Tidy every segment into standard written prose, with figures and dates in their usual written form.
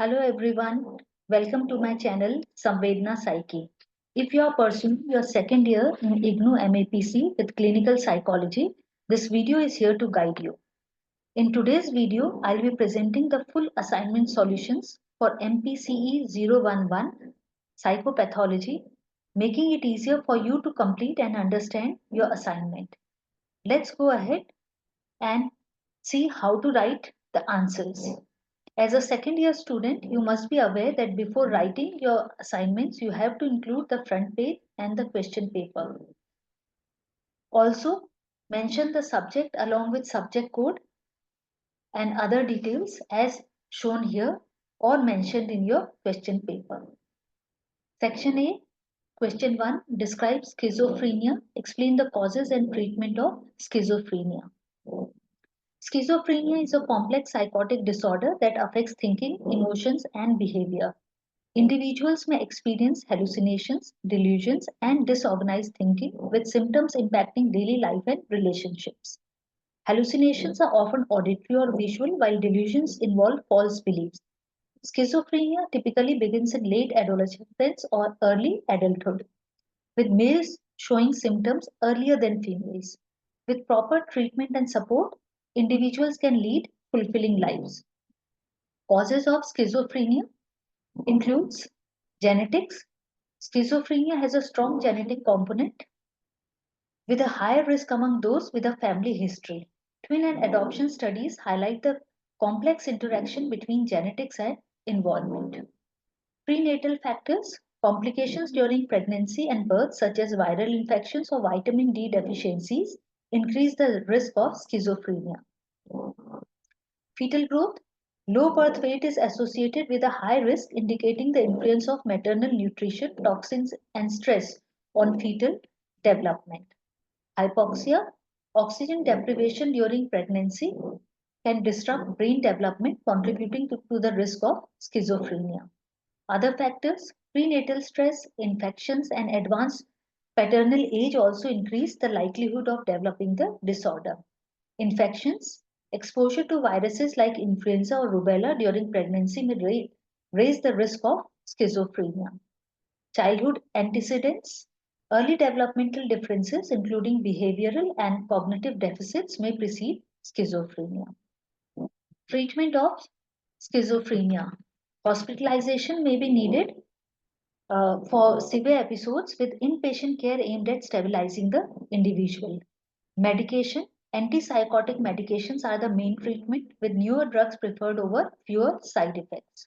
Hello everyone, welcome to my channel Samvedna Psyche. If you are pursuing your second year in IGNOU MAPC with clinical psychology, this video is here to guide you. In today's video, I'll be presenting the full assignment solutions for MPCE 011 Psychopathology, making it easier for you to complete and understand your assignment. Let's go ahead and see how to write the answers. As a second year student, you must be aware that before writing your assignments, you have to include the front page and the question paper. Also, mention the subject along with subject code and other details as shown here or mentioned in your question paper. Section A, question 1, describe schizophrenia. Explain the causes and treatment of schizophrenia. Schizophrenia is a complex psychotic disorder that affects thinking, emotions, and behavior. Individuals may experience hallucinations, delusions, and disorganized thinking with symptoms impacting daily life and relationships. Hallucinations are often auditory or visual, while delusions involve false beliefs. Schizophrenia typically begins in late adolescence or early adulthood, with males showing symptoms earlier than females. With proper treatment and support, individuals can lead fulfilling lives. Causes of schizophrenia includes genetics. Schizophrenia has a strong genetic component with a higher risk among those with a family history. Twin and adoption studies highlight the complex interaction between genetics and environment. Prenatal factors, complications during pregnancy and birth, such as viral infections or vitamin D deficiencies, increase the risk of schizophrenia. Fetal growth, low birth weight is associated with a high risk, indicating the influence of maternal nutrition, toxins, and stress on fetal development. Hypoxia, oxygen deprivation during pregnancy can disrupt brain development, contributing to the risk of schizophrenia. Other factors, prenatal stress, infections, and advanced paternal age also increase the likelihood of developing the disorder. Infections, exposure to viruses like influenza or rubella during pregnancy may raise the risk of schizophrenia. Childhood antecedents, early developmental differences, including behavioral and cognitive deficits, may precede schizophrenia. Treatment of schizophrenia. Hospitalization may be needed for severe episodes with inpatient care aimed at stabilizing the individual. Medication. Antipsychotic medications are the main treatment, with newer drugs preferred over fewer side effects.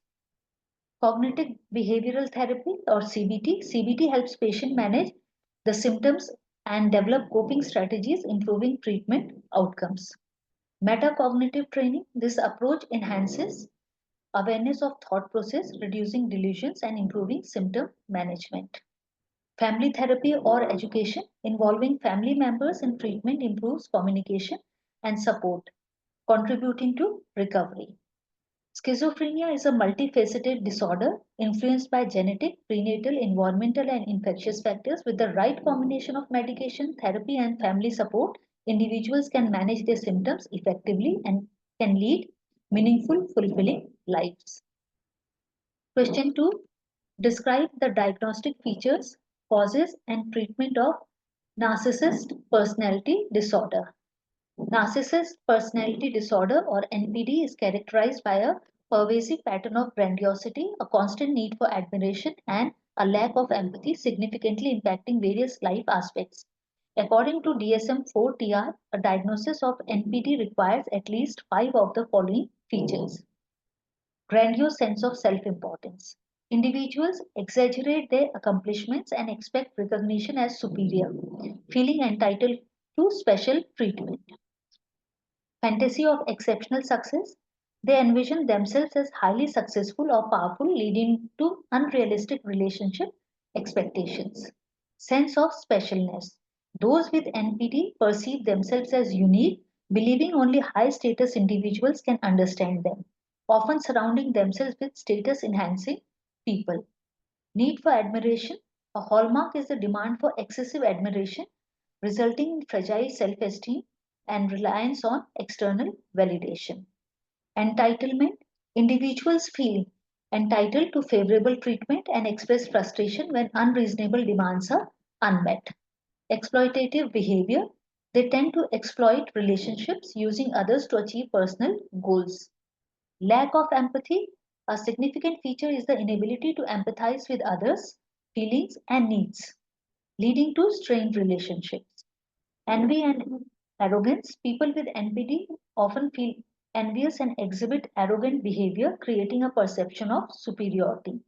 Cognitive behavioral therapy or CBT. CBT helps patient manage the symptoms and develop coping strategies, improving treatment outcomes. Metacognitive training. This approach enhances awareness of thought process, reducing delusions and improving symptom management. Family therapy or education involving family members in treatment improves communication and support, contributing to recovery. Schizophrenia is a multifaceted disorder influenced by genetic, prenatal, environmental, and infectious factors. With the right combination of medication, therapy, and family support, individuals can manage their symptoms effectively and can lead meaningful, fulfilling lives. Question 2. Describe the diagnostic features, causes, and treatment of narcissist personality disorder. Narcissist personality disorder or NPD is characterized by a pervasive pattern of grandiosity, a constant need for admiration, and a lack of empathy, significantly impacting various life aspects. According to DSM-4 TR, a diagnosis of NPD requires at least 5 of the following features. Grandiose sense of self-importance. Individuals exaggerate their accomplishments and expect recognition as superior, feeling entitled to special treatment. Fantasy of exceptional success. They envision themselves as highly successful or powerful, leading to unrealistic relationship expectations. Sense of specialness. Those with NPD perceive themselves as unique, believing only high status individuals can understand them, often surrounding themselves with status enhancing people. Need for admiration. A hallmark is the demand for excessive admiration, resulting in fragile self esteem and reliance on external validation. Entitlement. Individuals feel entitled to favorable treatment and express frustration when unreasonable demands are unmet. Exploitative behavior. They tend to exploit relationships using others to achieve personal goals. Lack of empathy. A significant feature is the inability to empathize with others' feelings and needs, leading to strained relationships. Envy and arrogance. People with NPD often feel envious and exhibit arrogant behavior, creating a perception of superiority.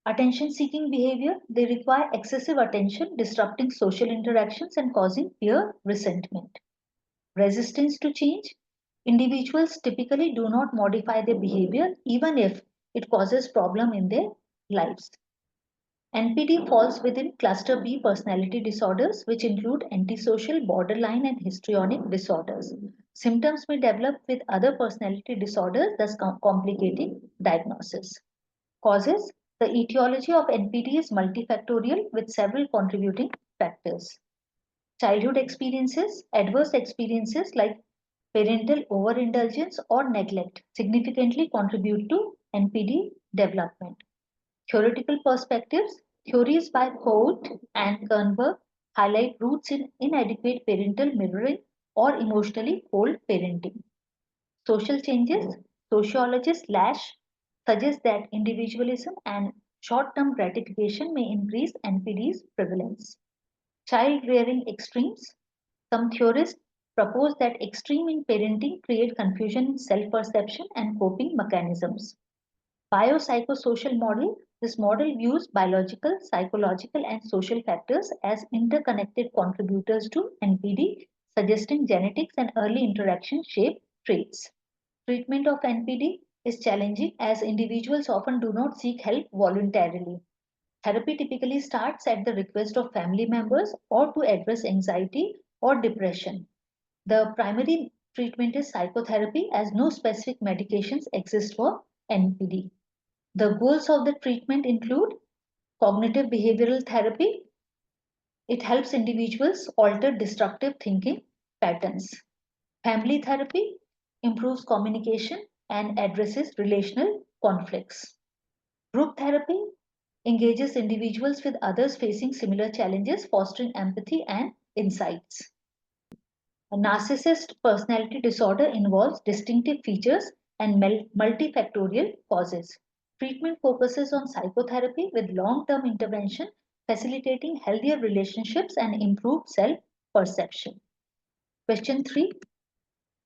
Attention seeking behavior. They require excessive attention, disrupting social interactions and causing peer resentment. Resistance to change. Individuals typically do not modify their behavior even if it causes problem in their lives. NPD falls within cluster B personality disorders, which include antisocial, borderline, and histrionic disorders. Symptoms may develop with other personality disorders, thus complicating diagnosis. Causes. The etiology of NPD is multifactorial with several contributing factors. Childhood experiences, adverse experiences like parental overindulgence or neglect significantly contribute to NPD development. Theoretical perspectives, theories by Holt and Kernberg highlight roots in inadequate parental mirroring or emotionally cold parenting. Social changes, sociologists Lash suggests that individualism and short-term gratification may increase NPD's prevalence. Child rearing extremes, some theorists propose that extreme in parenting create confusion in self-perception and coping mechanisms. Biopsychosocial model. This model views biological, psychological, and social factors as interconnected contributors to NPD, suggesting genetics and early interaction shape traits. Treatment of NPD is challenging as individuals often do not seek help voluntarily. Therapy typically starts at the request of family members or to address anxiety or depression. The primary treatment is psychotherapy as no specific medications exist for NPD. The goals of the treatment include cognitive behavioral therapy. It helps individuals alter destructive thinking patterns. Family therapy improves communication and addresses relational conflicts. Group therapy engages individuals with others facing similar challenges, fostering empathy and insights. A narcissist personality disorder involves distinctive features and multifactorial causes. Treatment focuses on psychotherapy with long-term intervention, facilitating healthier relationships and improved self-perception. Question 3.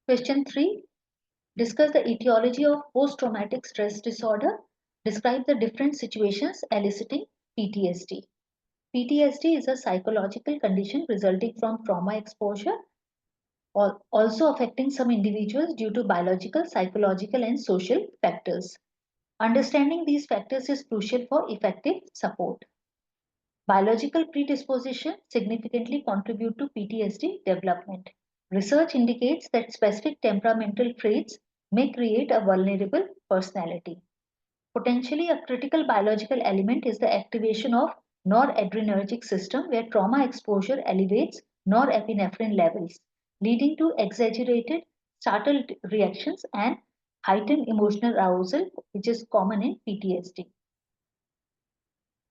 Question 3. Discuss the etiology of post-traumatic stress disorder. Describe the different situations eliciting PTSD. PTSD is a psychological condition resulting from trauma exposure, also affecting some individuals due to biological, psychological, and social factors. Understanding these factors is crucial for effective support. Biological predisposition significantly contribute to PTSD development. Research indicates that specific temperamental traits may create a vulnerable personality. Potentially a critical biological element is the activation of noradrenergic system where trauma exposure elevates norepinephrine levels, leading to exaggerated startle reactions and heightened emotional arousal, which is common in PTSD.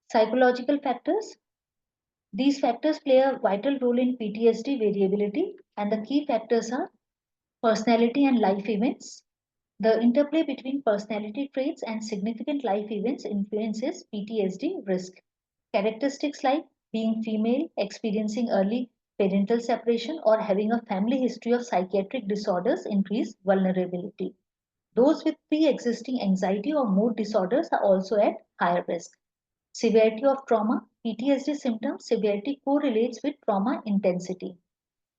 Psychological factors. These factors play a vital role in PTSD variability, and the key factors are personality and life events. The interplay between personality traits and significant life events influences PTSD risk. Characteristics like being female, experiencing early parental separation, or having a family history of psychiatric disorders increase vulnerability. Those with pre-existing anxiety or mood disorders are also at higher risk. Severity of trauma. PTSD symptoms severity correlates with trauma intensity.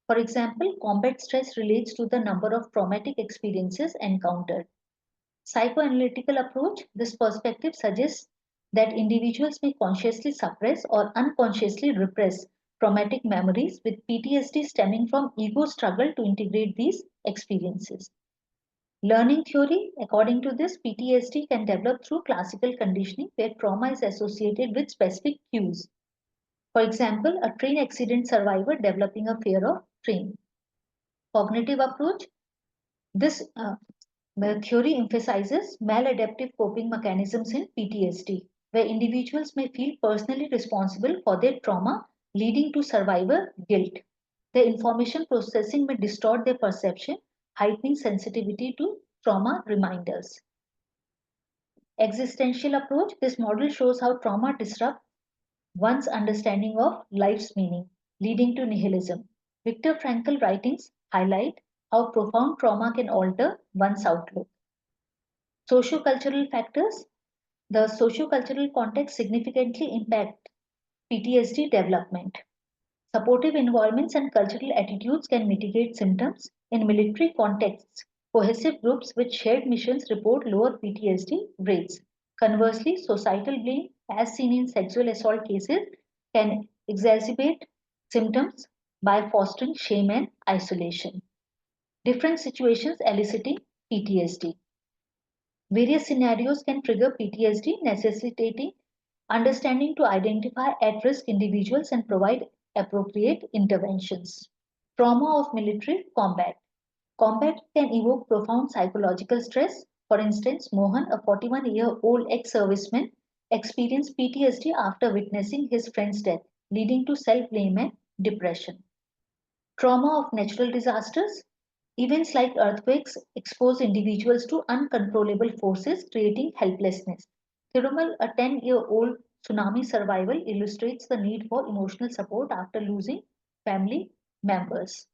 For example, combat stress relates to the number of traumatic experiences encountered. Psychoanalytical approach. This perspective suggests that individuals may consciously suppress or unconsciously repress traumatic memories, with PTSD stemming from ego struggle to integrate these experiences. Learning theory. According to this, PTSD can develop through classical conditioning where trauma is associated with specific cues. For example, a train accident survivor developing a fear of train. Cognitive approach. This The theory emphasizes maladaptive coping mechanisms in PTSD, where individuals may feel personally responsible for their trauma, leading to survivor guilt. Their information processing may distort their perception, heightening sensitivity to trauma reminders. Existential approach. This model shows how trauma disrupts one's understanding of life's meaning, leading to nihilism. Viktor Frankl writings highlight how profound trauma can alter one's outlook. Sociocultural factors. The sociocultural context significantly impact PTSD development. Supportive environments and cultural attitudes can mitigate symptoms. In military contexts, cohesive groups with shared missions report lower PTSD rates. Conversely, societal blame, as seen in sexual assault cases, can exacerbate symptoms by fostering shame and isolation. Different situations eliciting PTSD. Various scenarios can trigger PTSD, necessitating understanding to identify at risk individuals and provide appropriate interventions. Trauma of military combat. Combat can evoke profound psychological stress. For instance, Mohan, a 41-year-old ex serviceman, experienced PTSD after witnessing his friend's death, leading to self blame and depression. Trauma of natural disasters. Events like earthquakes expose individuals to uncontrollable forces, creating helplessness. Thirumal, a 10-year-old tsunami survivor, illustrates the need for emotional support after losing family members.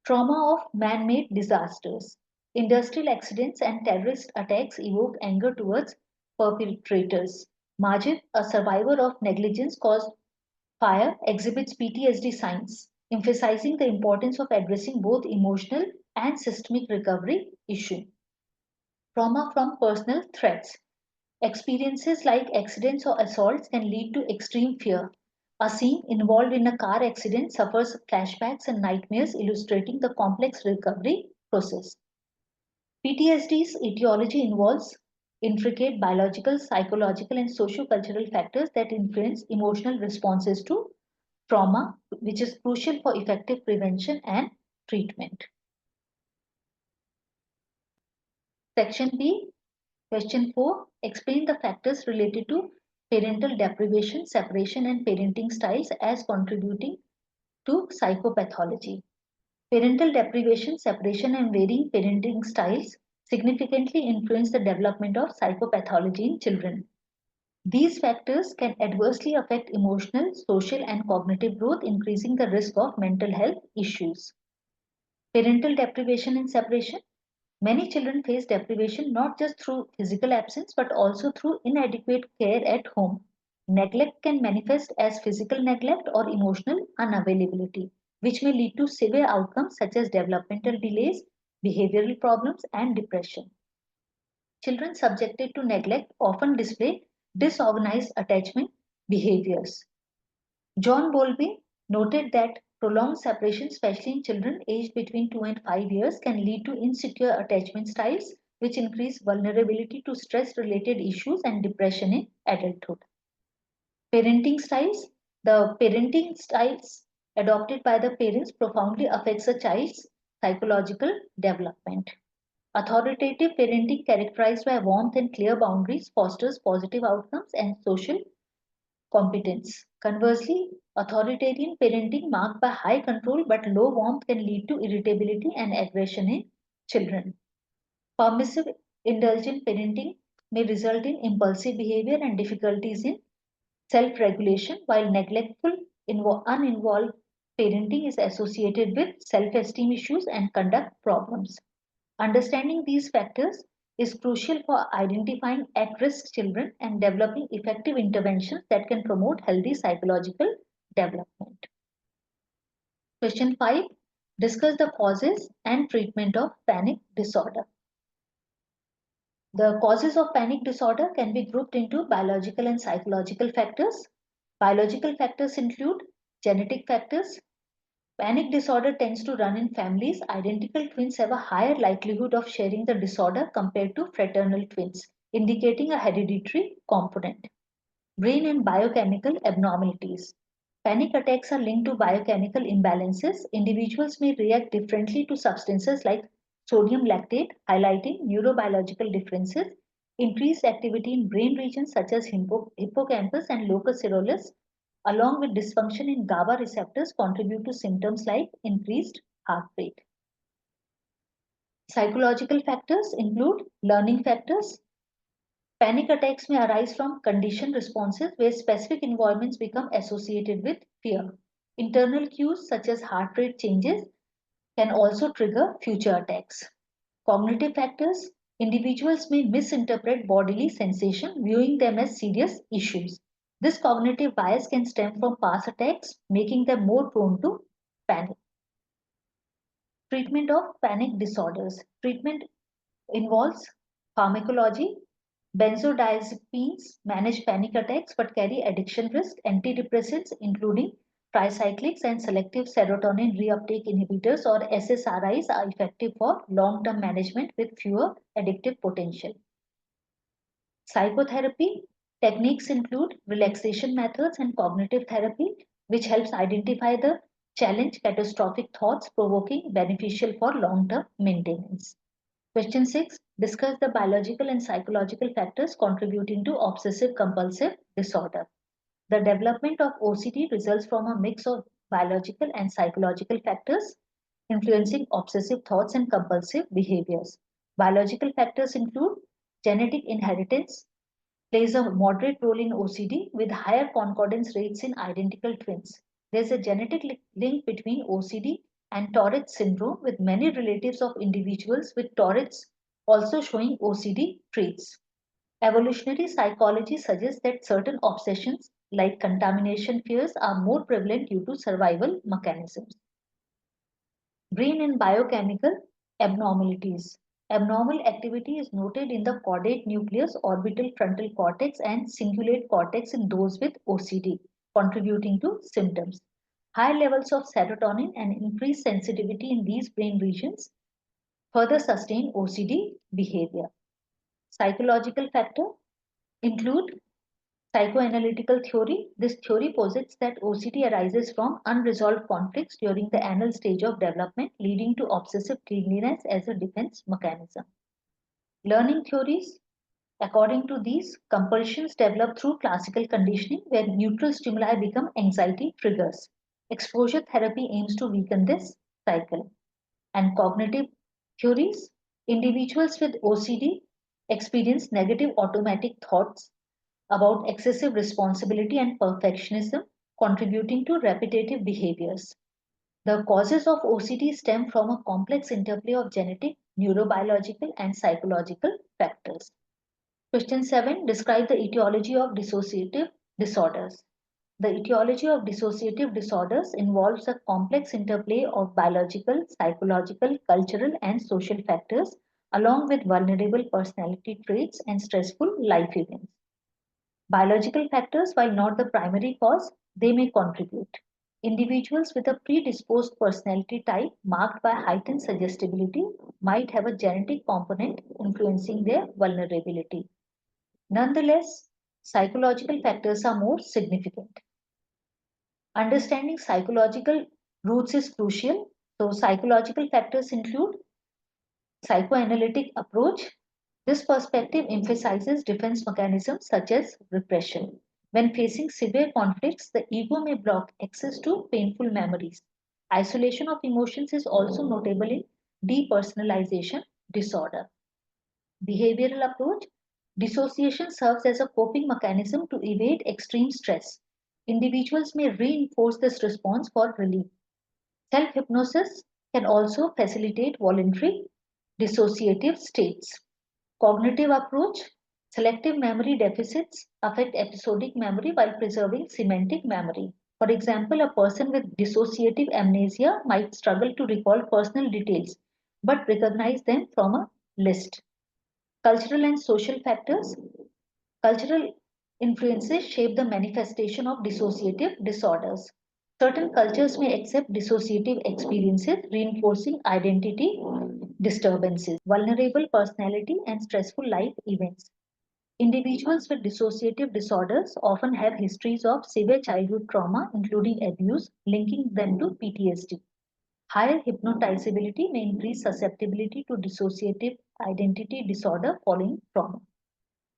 Trauma of man made disasters. Industrial accidents and terrorist attacks evoke anger towards perpetrators. Majid, a survivor of negligence caused fire, exhibits PTSD signs, emphasizing the importance of addressing both emotional and systemic recovery issue. Trauma from personal threats. Experiences like accidents or assaults can lead to extreme fear. A scene involved in a car accident suffers flashbacks and nightmares, illustrating the complex recovery process. PTSD's etiology involves intricate biological, psychological, and socio-cultural factors that influence emotional responses to trauma, which is crucial for effective prevention and treatment. Section B, question 4, explain the factors related to parental deprivation, separation, and parenting styles as contributing to psychopathology. Parental deprivation, separation, and varying parenting styles significantly influence the development of psychopathology in children. These factors can adversely affect emotional, social, and cognitive growth, increasing the risk of mental health issues. Parental deprivation and separation. Many children face deprivation not just through physical absence but also through inadequate care at home. Neglect can manifest as physical neglect or emotional unavailability, which may lead to severe outcomes such as developmental delays, behavioral problems, and depression. Children subjected to neglect often display disorganized attachment behaviors. John Bowlby noted that prolonged separation, especially in children aged between 2 and 5 years, can lead to insecure attachment styles, which increase vulnerability to stress related issues and depression in adulthood. Parenting styles. The parenting styles adopted by the parents profoundly affects a child's psychological development. Authoritative parenting, characterized by warmth and clear boundaries, fosters positive outcomes and social competence. Conversely, authoritarian parenting marked by high control but low warmth can lead to irritability and aggression in children. Permissive, indulgent parenting may result in impulsive behavior and difficulties in self regulation, while neglectful, uninvolved parenting is associated with self esteem issues and conduct problems. Understanding these factors is crucial for identifying at risk children and developing effective interventions that can promote healthy psychological development. Question 5. Discuss the causes and treatment of panic disorder. The causes of panic disorder can be grouped into biological and psychological factors. Biological factors include genetic factors. Panic disorder tends to run in families. Identical twins have a higher likelihood of sharing the disorder compared to fraternal twins, indicating a hereditary component. Brain and biochemical abnormalities. Panic attacks are linked to biochemical imbalances. Individuals may react differently to substances like sodium lactate, highlighting neurobiological differences, increased activity in brain regions such as hippocampus and locus coeruleus, along with dysfunction in GABA receptors, contribute to symptoms like increased heart rate. Psychological factors include learning factors. Panic attacks may arise from conditioned responses where specific environments become associated with fear. Internal cues such as heart rate changes can also trigger future attacks. Cognitive factors, individuals may misinterpret bodily sensation, viewing them as serious issues. This cognitive bias can stem from past attacks, making them more prone to panic. Treatment of panic disorders. Treatment involves pharmacology. Benzodiazepines manage panic attacks but carry addiction risk. Antidepressants, including tricyclics and selective serotonin reuptake inhibitors or SSRIs, are effective for long-term management with fewer addictive potential. Psychotherapy techniques include relaxation methods and cognitive therapy, which helps identify the challenge catastrophic thoughts, provoking beneficial for long-term maintenance. Question 6. Discuss the biological and psychological factors contributing to obsessive compulsive disorder. The development of OCD results from a mix of biological and psychological factors influencing obsessive thoughts and compulsive behaviors. Biological factors include genetic inheritance, plays a moderate role in OCD with higher concordance rates in identical twins. There's a genetic link between OCD and Tourette syndrome, with many relatives of individuals with Tourette's also showing OCD traits. Evolutionary psychology suggests that certain obsessions, like contamination fears, are more prevalent due to survival mechanisms. Brain and biochemical abnormalities. Abnormal activity is noted in the caudate nucleus, orbital frontal cortex, and cingulate cortex in those with OCD, contributing to symptoms. High levels of serotonin and increased sensitivity in these brain regions further sustain OCD behavior. Psychological factors include psychoanalytical theory. This theory posits that OCD arises from unresolved conflicts during the anal stage of development, leading to obsessive cleanliness as a defense mechanism. Learning theories. According to these, compulsions develop through classical conditioning where neutral stimuli become anxiety triggers. Exposure therapy aims to weaken this cycle. And cognitive theories. Individuals with OCD experience negative automatic thoughts about excessive responsibility and perfectionism, contributing to repetitive behaviors. The causes of OCD stem from a complex interplay of genetic, neurobiological, and psychological factors. Question 7. Describe the etiology of dissociative disorders. The etiology of dissociative disorders involves a complex interplay of biological, psychological, cultural, and social factors, along with vulnerable personality traits and stressful life events. Biological factors, while not the primary cause, they may contribute. Individuals with a predisposed personality type marked by heightened suggestibility might have a genetic component influencing their vulnerability. Nonetheless, psychological factors are more significant. Understanding psychological roots is crucial. So, psychological factors include psychoanalytic approach. This perspective emphasizes defense mechanisms such as repression. When facing severe conflicts, the ego may block access to painful memories. Isolation of emotions is also notable in depersonalization disorder. Behavioral approach. Dissociation serves as a coping mechanism to evade extreme stress. Individuals may reinforce this response for relief. Self hypnosis can also facilitate voluntary dissociative states. Cognitive approach. Selective memory deficits affect episodic memory while preserving semantic memory. For example, a person with dissociative amnesia might struggle to recall personal details but recognize them from a list. Cultural and social factors. Cultural influences shape the manifestation of dissociative disorders. Certain cultures may accept dissociative experiences, reinforcing identity disturbances, vulnerable personality, and stressful life events. Individuals with dissociative disorders often have histories of severe childhood trauma, including abuse, linking them to PTSD. Higher hypnotizability may increase susceptibility to dissociative identity disorder following trauma.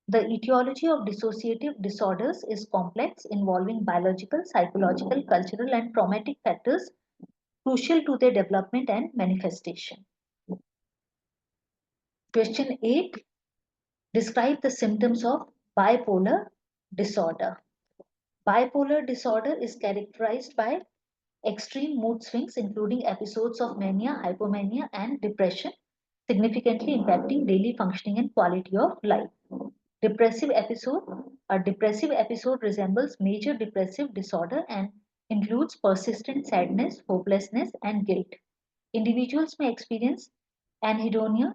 The etiology of dissociative disorders is complex, involving biological, psychological, cultural, and traumatic factors crucial to their development and manifestation. Question 8. Describe the symptoms of bipolar disorder. Bipolar disorder is characterized by extreme mood swings, including episodes of mania, hypomania, and depression, significantly impacting daily functioning and quality of life. Depressive episode. A depressive episode resembles major depressive disorder and includes persistent sadness, hopelessness, and guilt. Individuals may experience anhedonia,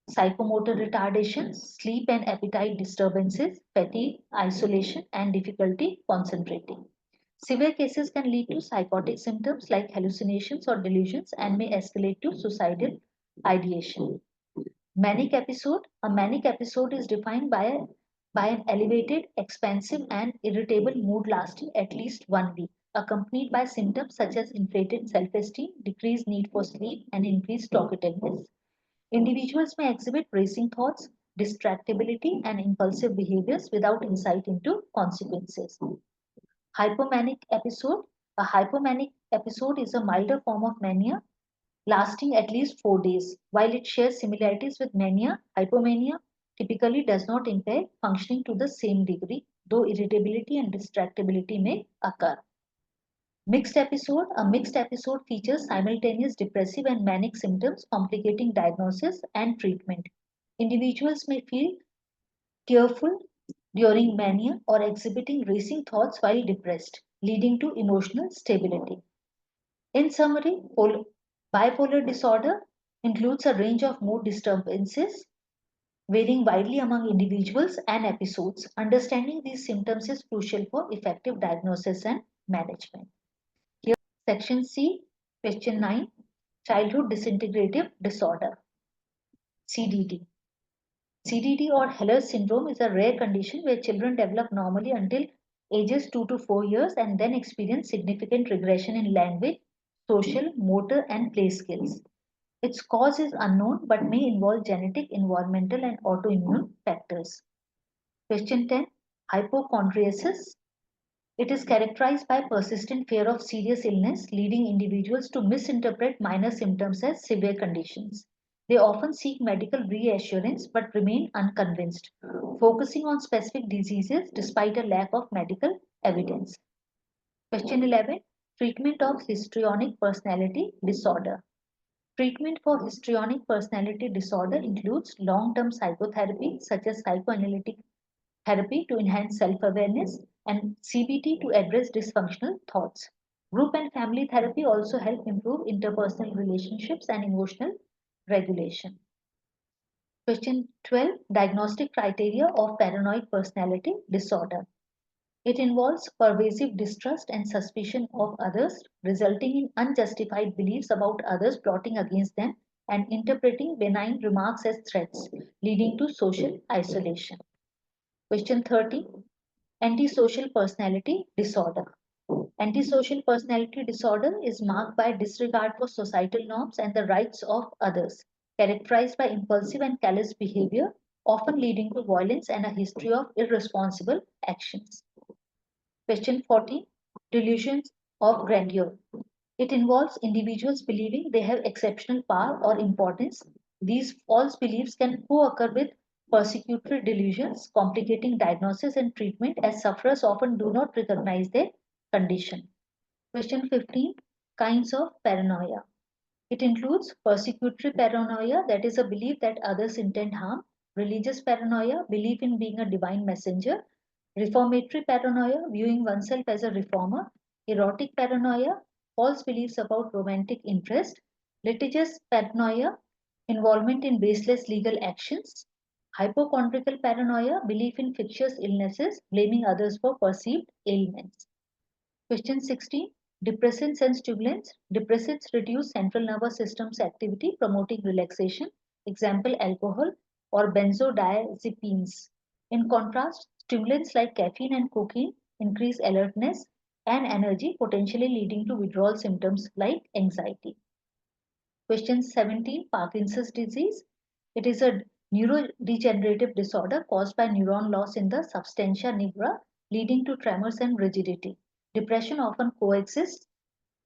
psychomotor retardation, sleep and appetite disturbances, fatigue, isolation, and difficulty concentrating. Severe cases can lead to psychotic symptoms like hallucinations or delusions and may escalate to suicidal ideation. Manic episode. A manic episode is defined by an elevated, expansive, and irritable mood lasting at least 1 week, accompanied by symptoms such as inflated self esteem, decreased need for sleep, and increased talkativeness. Individuals may exhibit racing thoughts, distractibility, and impulsive behaviors without insight into consequences. Hypomanic episode. A hypomanic episode is a milder form of mania lasting at least 4 days. While it shares similarities with mania, hypomania typically does not impair functioning to the same degree, though irritability and distractibility may occur. Mixed episode. A mixed episode features simultaneous depressive and manic symptoms, complicating diagnosis and treatment. Individuals may feel tearful during mania or exhibiting racing thoughts while depressed, leading to emotional stability. In summary, bipolar disorder includes a range of mood disturbances varying widely among individuals and episodes. Understanding these symptoms is crucial for effective diagnosis and management. Here, section C, question 9, childhood disintegrative disorder, CDD. CDD or Heller's syndrome is a rare condition where children develop normally until ages 2 to 4 years and then experience significant regression in language, social, motor, and play skills. Its cause is unknown but may involve genetic, environmental, and autoimmune factors. Question 10. Hypochondriasis. It is characterized by persistent fear of serious illness, leading individuals to misinterpret minor symptoms as severe conditions. They often seek medical reassurance but remain unconvinced, focusing on specific diseases despite a lack of medical evidence. Question 11. Treatment of histrionic personality disorder. Treatment for histrionic personality disorder includes long-term psychotherapy such as psychoanalytic therapy to enhance self-awareness and CBT to address dysfunctional thoughts. Group and family therapy also help improve interpersonal relationships and emotional regulation. Question 12. Diagnostic criteria of paranoid personality disorder. It involves pervasive distrust and suspicion of others, resulting in unjustified beliefs about others plotting against them and interpreting benign remarks as threats, leading to social isolation. Question 30. Antisocial personality disorder. Antisocial personality disorder is marked by disregard for societal norms and the rights of others, characterized by impulsive and callous behavior, often leading to violence and a history of irresponsible actions. Question 14. Delusions of grandeur. It involves individuals believing they have exceptional power or importance. These false beliefs can co-occur with persecutory delusions, complicating diagnosis and treatment as sufferers often do not recognize their condition. Question 15. Kinds of paranoia. It includes persecutory paranoia, that is a belief that others intend harm, religious paranoia, belief in being a divine messenger, reformatory paranoia, viewing oneself as a reformer, erotic paranoia, false beliefs about romantic interest, litigious paranoia, involvement in baseless legal actions, hypochondriacal paranoia, belief in fictitious illnesses, blaming others for perceived ailments. Question 16. Depressants and stimulants. Depressants reduce central nervous system's activity, promoting relaxation. Example, alcohol or benzodiazepines. In contrast, stimulants like caffeine and cocaine increase alertness and energy, potentially leading to withdrawal symptoms like anxiety. Question 17, Parkinson's disease. It is a neurodegenerative disorder caused by neuron loss in the substantia nigra, leading to tremors and rigidity. Depression often coexists,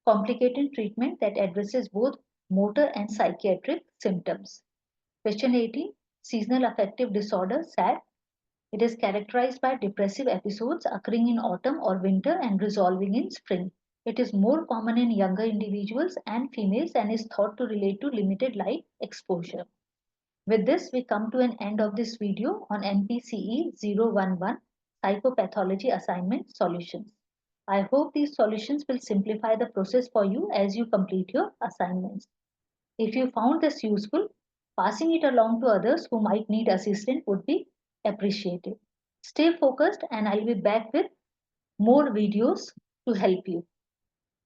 complicating treatment that addresses both motor and psychiatric symptoms. Question 18, Seasonal affective disorder, SAD. It is characterized by depressive episodes occurring in autumn or winter and resolving in spring. It is more common in younger individuals and females and is thought to relate to limited light exposure. With this, we come to an end of this video on MPCE 011 Psychopathology Assignment Solutions. I hope these solutions will simplify the process for you as you complete your assignments. If you found this useful, passing it along to others who might need assistance would be appreciated. Stay focused and I'll be back with more videos to help you.